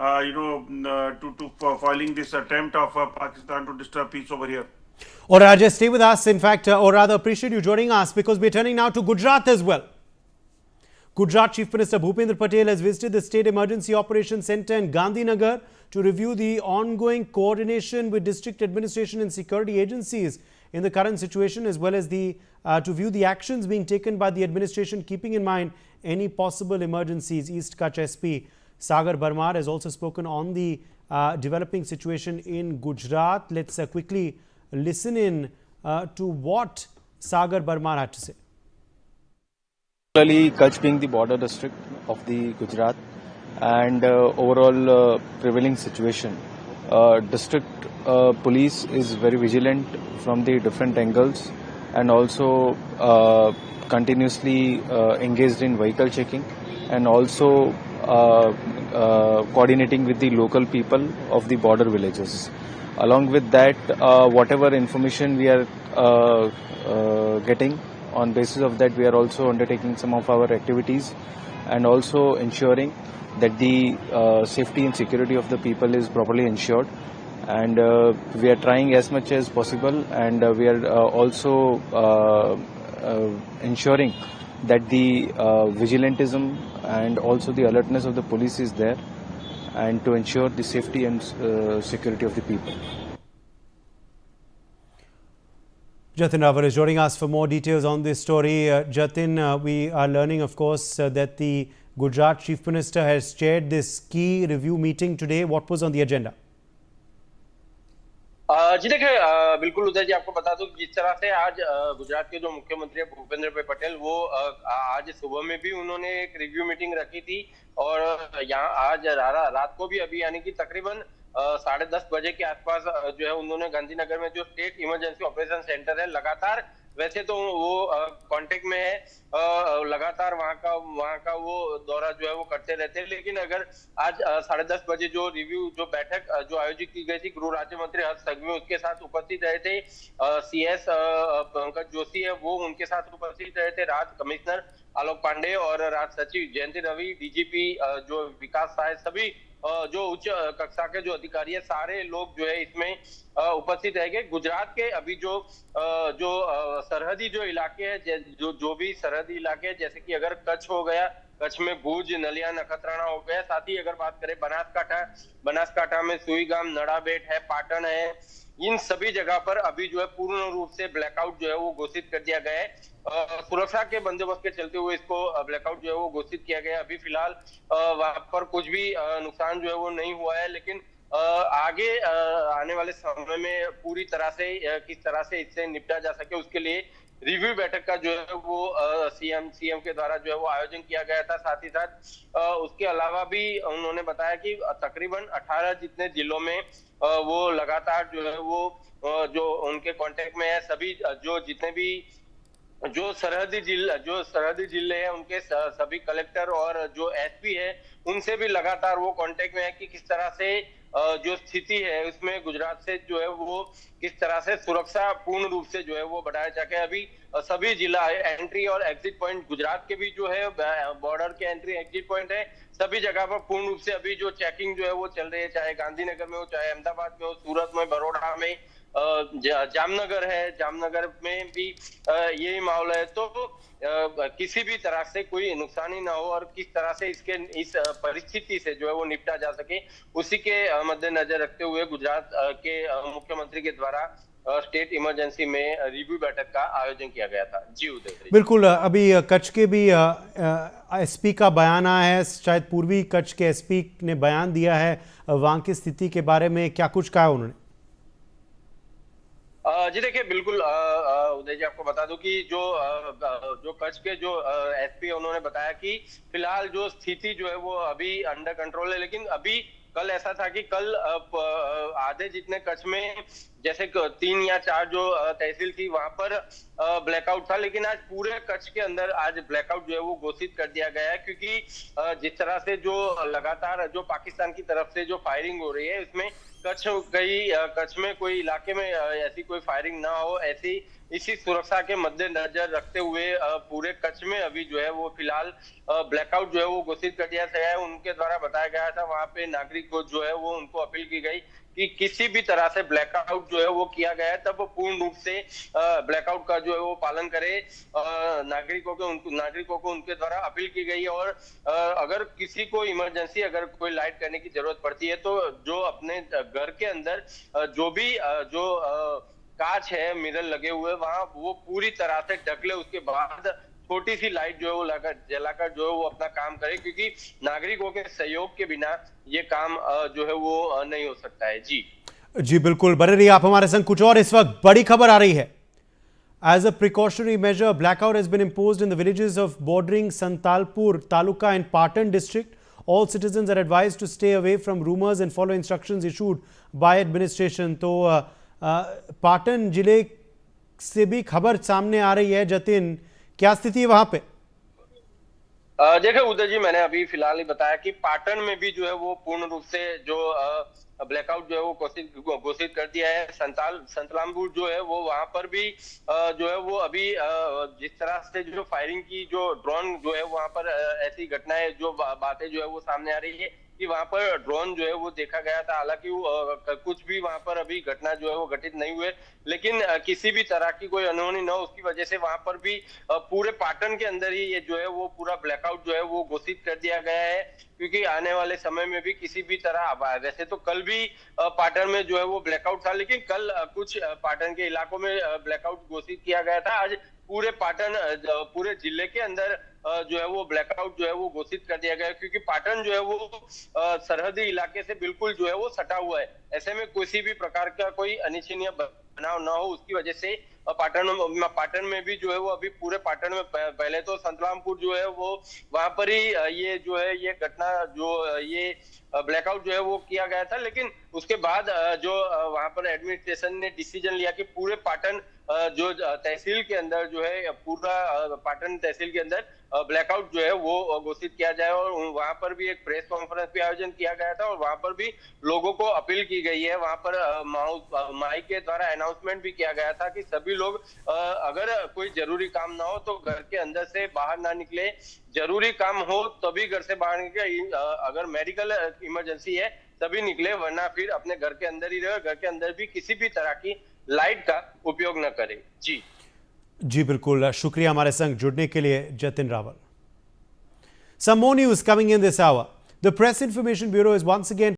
to foiling this attempt of Pakistan to disturb peace over here. Or Rajesh, stay with us. In fact, or rather, appreciate you joining us because we're turning now to Gujarat as well. Gujarat Chief Minister Bhupendra Patel has visited the State Emergency Operations Centre in Gandhinagar to review the ongoing coordination with district administration and security agencies in the current situation, as well as to view the actions being taken by the administration, keeping in mind any possible emergencies. East Kutch SP Sagar Barmar has also spoken on the developing situation in Gujarat. Let's quickly listen in to what Sagar Barmar had to say. Particularly Kutch being the border district of the Gujarat and overall prevailing situation, district police is very vigilant from the different angles and also continuously engaged in vehicle checking and also coordinating with the local people of the border villages. Along with that, whatever information we are getting, on basis of that we are also undertaking some of our activities and also ensuring that the safety and security of the people is properly ensured, and we are trying as much as possible, and we are also ensuring that the vigilantism and also the alertness of the police is there, and to ensure the safety and security of the people. Jatin Rawar is joining us for more details on this story. Jatin, we are learning, of course, that the Gujarat Chief Minister has chaired this key review meeting today. What was on the agenda? जी देखिए, बिल्कुल उदय जी, आपको बता दूं जिस तरह से आज गुजरात के जो मुख्यमंत्री है भूपेंद्र भाई पटेल, वो आज सुबह में भी उन्होंने एक रिव्यू मीटिंग रखी थी और यहाँ आज रात को भी अभी यानी कि तकरीबन 10:30 बजे के आसपास जो है उन्होंने गांधीनगर में जो स्टेट इमरजेंसी ऑपरेशन सेंटर है, लगातार वैसे तो वो कांटेक्ट में है, लगातार वहां का वो दौरा जो है वो करते रहते हैं, लेकिन अगर आज 10:30 बजे जो रिव्यू जो बैठक जो आयोजित की गई थी, गृह राज्य मंत्री हर्ष संघवी उसके साथ उपस्थित रहे थे, CS पंकज जोशी है वो उनके साथ उपस्थित रहे थे, राज्य कमिश्नर आलोक पांडे और राज्य सचिव जयंती रवि, DGP जो विकास सहाय, सभी जो उच्च कक्षा के जो अधिकारी है, सारे लोग जो है इसमें उपस्थित रहेंगे। गुजरात के अभी जो सरहदी जो इलाके हैं, जो भी सरहदी इलाके हैं, जैसे कि अगर कच्छ हो गया, कच्छ में भुज, नलिया, नखत्राणा हो गया, साथ ही अगर बात करें बनासकांठा में सुईगाम, नड़ाबेट है, पाटन है, इन सभी जगह पर अभी जो है पूर्ण रूप से ब्लैकआउट जो है वो घोषित कर दिया गया है। सुरक्षा के बंदोबस्त के चलते हुए इसको ब्लैकआउट जो है वो घोषित किया गया। अभी फिलहाल वहां पर कुछ भी नुकसान जो है वो नहीं हुआ है, लेकिन आगे आने वाले समय में पूरी तरह से किस तरह से इससे निपटा जा सके उसके लिए रिव्यू बैठक का जो है वो सीएम के द्वारा जो है वो आयोजन किया गया था। साथ ही साथ उसके अलावा भी उन्होंने बताया कि तकरीबन 18 जितने जिलों में वो लगातार जो है वो जो उनके कांटेक्ट में है, सभी जो जितने भी जो सरहदी जिले हैं उनके सभी कलेक्टर और जो SP है उनसे भी लगातार वो कांटेक्ट में है कि किस तरह से जो स्थिति है उसमें गुजरात से जो है वो किस तरह से सुरक्षा पूर्ण रूप से जो है वो बढ़ाया जाके अभी सभी जिला एंट्री और एग्जिट पॉइंट गुजरात के भी जो है बॉर्डर के एंट्री एग्जिट पॉइंट है, सभी जगह पर पूर्ण रूप से अभी जो चेकिंग जो है वो चल रही है, चाहे गांधीनगर में हो, चाहे अहमदाबाद में हो, सूरत में, बड़ौदा में, जामनगर है, जामनगर में भी यही माहौल है। तो किसी भी तरह से कोई नुकसानी ना हो और किस तरह से इस परिस्थिति से जो है वो निपटा जा सके, उसी के मद्देनजर रखते हुए गुजरात के मुख्यमंत्री के द्वारा स्टेट इमरजेंसी में रिव्यू बैठक का आयोजन किया गया था। जी उदय। बिल्कुल, अभी कच्छ के भी SP का बयान आया है, शायद पूर्वी कच्छ के SP ने बयान दिया है वहां की स्थिति के बारे में, क्या कुछ कहा उन्होंने? जी देखिए, बिल्कुल उदय जी, आपको बता दूं कि जो कच्छ के जो SP उन्होंने बताया कि फिलहाल जो स्थिति जो है वो अभी अंडर कंट्रोल है, लेकिन अभी कल ऐसा था कि कल आधे जितने कच्छ में जैसे 3 या 4 जो तहसील थी वहां पर ब्लैकआउट था, लेकिन आज पूरे कच्छ के अंदर आज ब्लैकआउट जो है वो घोषित कर दिया गया है, क्योंकि जिस तरह से जो लगातार जो पाकिस्तान की तरफ से जो फायरिंग हो रही है उसमें कच्छ में कोई इलाके में ऐसी कोई फायरिंग ना हो, ऐसी इसी सुरक्षा के मद्देनजर रखते हुए पूरे कच्छ में अभी जो है वो फिलहाल ब्लैकआउट जो है वो घोषित कर दिया गया है। उनके द्वारा बताया गया था, वहां पे नागरिक को जो है वो उनको अपील की गई कि किसी भी तरह से ब्लैकआउट जो है वो किया गया है तब पूर्ण रूप से ब्लैकआउट का जो है वो पालन करे। नागरिकों को उनके द्वारा अपील की गई है। और अगर किसी को इमरजेंसी अगर कोई लाइट करने की जरूरत पड़ती है तो जो अपने घर के अंदर जो भी कांच है, मिरर लगे हुए, वहां वो पूरी तरह से ढक ले, उसके बाद छोटी सी लाइट जो है वो जलाकर जो है वो अपना काम करे, क्योंकि नागरिकों के सहयोग के बिना ये काम जो है वो नहीं हो सकता है। जी बिल्कुल, बने रहिए आप हमारे संग। कुछ और इस वक्त बड़ी खबर आ रही है। As a precautionary measure, blackout has been imposed in the villages of bordering Santalpur Taluka and Patan district. All citizens are advised to stay away from rumors and follow instructions issued by administration. तो पाटन जिले से भी खबर सामने आ रही है। जतिन, क्या स्थिति है वहां पे? देखिए उदय जी, मैंने अभी फिलहाल ही बताया कि पाटन में भी जो है वो पूर्ण रूप से जो ब्लैकआउट जो है वो घोषित कर दिया है। संतलामपुर जो है वो वहां पर भी जो है वो अभी जिस तरह से जो फायरिंग की जो ड्रोन जो है वहां पर ऐसी घटनाएं जो बातें जो है वो सामने आ रही है कि वहां पर ड्रोन जो है वो देखा गया था। हालांकि कुछ भी वहां पर अभी घटना जो है वो घटित नहीं हुए, लेकिन किसी भी तरह की कोई अनहोनी न हो उसकी वजह से वहां पर भी पूरे पाटन के अंदर ही ये जो है वो पूरा ब्लैकआउट जो है वो घोषित कर दिया गया है, क्योंकि आने वाले समय में भी किसी भी तरह, वैसे तो कल भी पाटन में जो है वो ब्लैकआउट था, लेकिन कल कुछ पाटन के इलाकों में ब्लैकआउट घोषित किया गया था। आज पूरे पाटन पूरे जिले के अंदर जो है वो ब्लैकआउट जो है वो घोषित कर दिया गया है, क्योंकि पाटन जो है वो सरहदी इलाके से बिल्कुल जो है वो सटा हुआ है। ऐसे में किसी भी प्रकार का कोई अनिच्छनीय बनाव ना हो, उसकी वजह से पाटन में भी जो है वो अभी पूरे पाटन में पहले तो संतरामपुर जो है वो वहां पर ही ये जो है ये घटना जो ये ब्लैकआउट जो है वो किया गया था, लेकिन उसके बाद जो वहां पर एडमिनिस्ट्रेशन ने डिसीजन लिया कि पूरे पाटन जो तहसील के अंदर जो है पूरा पाटन तहसील के अंदर ब्लैकआउट जो है वो घोषित किया जाए। और वहां पर भी एक प्रेस कॉन्फ्रेंस भी आयोजन किया गया था और वहां पर भी लोगों को अपील की गई है। वहां पर माइक के द्वारा अनाउंसमेंट भी किया गया था कि सभी लोग अगर कोई जरूरी काम ना हो तो घर के अंदर से बाहर ना निकले, जरूरी काम हो तभी घर से बाहर निकले, अगर मेडिकल इमरजेंसी है तभी निकले, वरना फिर अपने घर के अंदर ही रहे। घर के अंदर भी किसी भी तरह की लाइट का उपयोग न करें। जी बिल्कुल, शुक्रिया हमारे संग जुड़ने के लिए Jatin Rawal. Some more news coming in this hour. The Press Information Bureau is once again